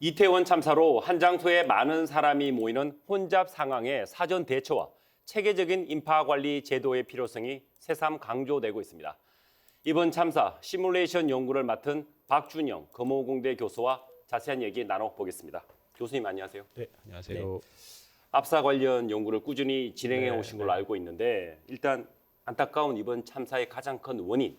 이태원 참사로 한 장소에 많은 사람이 모이는 혼잡 상황의 사전 대처와 체계적인 인파 관리 제도의 필요성이 새삼 강조되고 있습니다. 이번 참사 시뮬레이션 연구를 맡은 박준영 금호공대 교수와 자세한 얘기 나눠보겠습니다. 교수님 안녕하세요. 네, 안녕하세요. 압사 관련 연구를 꾸준히 진행해 오신 걸로 네. 알고 있는데 일단 안타까운 이번 참사의 가장 큰 원인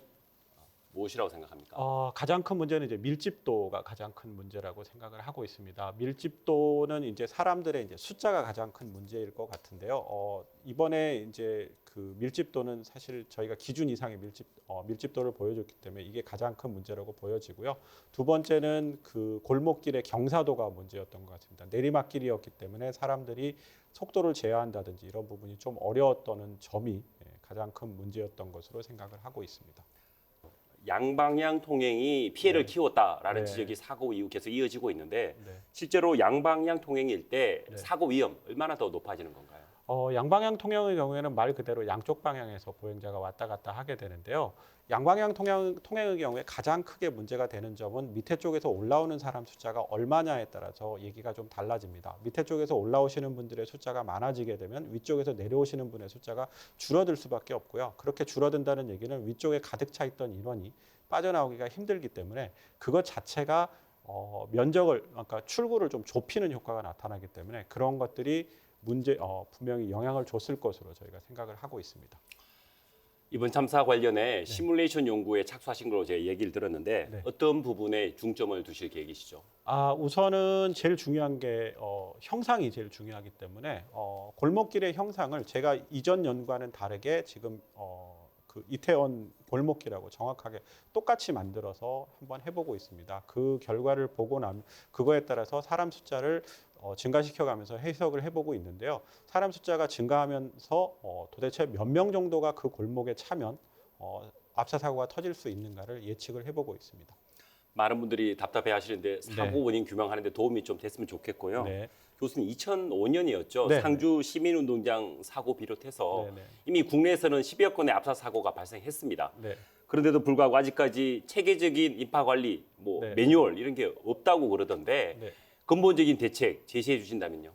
무엇이라고 생각합니까? 가장 큰 문제는 이제 밀집도가 가장 큰 문제라고 생각을 하고 있습니다. 밀집도는 이제 사람들의 이제 숫자가 가장 큰 문제일 것 같은데요. 이번에 이제 그 밀집도는 사실 저희가 기준 이상의 밀집도를 보여줬기 때문에 이게 가장 큰 문제라고 보여지고요. 두 번째는 그 골목길의 경사도가 문제였던 것 같습니다. 내리막길이었기 때문에 사람들이 속도를 제어한다든지 이런 부분이 좀 어려웠던 점이 가장 큰 문제였던 것으로 생각을 하고 있습니다. 양방향 통행이 피해를 네. 키웠다라는 네. 지적이 사고 이후 계속 이어지고 있는데 네. 실제로 양방향 통행일 때 네. 사고 위험 얼마나 더 높아지는 건가요? 양방향 통행의 경우에는 말 그대로 양쪽 방향에서 보행자가 왔다 갔다 하게 되는데요. 양방향 통행의 경우에 가장 크게 문제가 되는 점은 밑에 쪽에서 올라오는 사람 숫자가 얼마냐에 따라서 얘기가 좀 달라집니다. 밑에 쪽에서 올라오시는 분들의 숫자가 많아지게 되면 위쪽에서 내려오시는 분의 숫자가 줄어들 수밖에 없고요. 그렇게 줄어든다는 얘기는 위쪽에 가득 차 있던 인원이 빠져나오기가 힘들기 때문에 그것 자체가 그러니까 출구를 좀 좁히는 효과가 나타나기 때문에 그런 것들이 분명히 영향을 줬을 것으로 저희가 생각을 하고 있습니다. 이번 참사 관련해 시뮬레이션 연구에 착수하신 걸로 제가 얘기를 들었는데 네. 어떤 부분에 중점을 두실 계획이시죠? 우선은 제일 중요한 게 형상이 제일 중요하기 때문에 골목길의 형상을 제가 이전 연구와는 다르게 지금 그 이태원 골목길하고 정확하게 똑같이 만들어서 한번 해보고 있습니다. 그 결과를 보고 나면 그거에 따라서 사람 숫자를 증가시켜가면서 해석을 해보고 있는데요. 사람 숫자가 증가하면서 도대체 몇 명 정도가 그 골목에 차면 압사 사고가 터질 수 있는가를 예측을 해보고 있습니다. 많은 분들이 답답해 하시는데 사고 원인 규명하는데 도움이 좀 됐으면 좋겠고요. 네. 교수님 2005년이었죠. 네, 상주 시민운동장 사고 비롯해서 네, 네. 이미 국내에서는 10여 건의 압사 사고가 발생했습니다. 네. 그런데도 불구하고 아직까지 체계적인 인파 관리, 네. 매뉴얼 이런 게 없다고 그러던데 네. 근본적인 대책 제시해 주신다면요.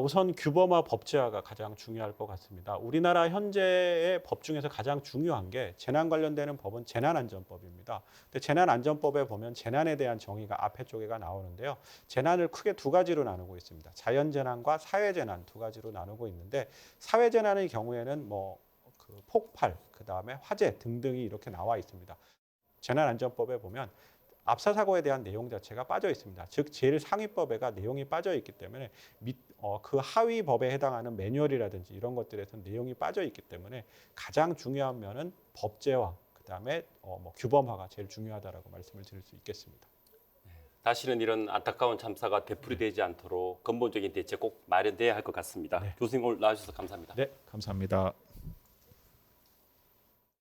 우선 규범화 법제화가 가장 중요할 것 같습니다. 우리나라 현재의 법 중에서 가장 중요한 게 재난 관련되는 법은 재난안전법입니다. 근데 재난안전법에 보면 재난에 대한 정의가 앞에 쪽에가 나오는데요. 재난을 크게 두 가지로 나누고 있습니다. 자연재난과 사회재난 두 가지로 나누고 있는데 사회재난의 경우에는 그 폭발, 그다음에 화재 등등이 이렇게 나와 있습니다. 재난안전법에 보면 압사 사고에 대한 내용 자체가 빠져 있습니다. 즉 제일 상위법에가 내용이 빠져 있기 때문에 그 하위 법에 해당하는 매뉴얼이라든지 이런 것들에서 내용이 빠져 있기 때문에 가장 중요한 면은 법제화, 그다음에 규범화가 제일 중요하다라고 말씀을 드릴 수 있겠습니다. 다시는 이런 안타까운 참사가 되풀이되지 않도록 근본적인 대책 꼭 마련돼야 할 것 같습니다. 네. 교수님 오늘 나와주셔서 감사합니다. 네, 감사합니다.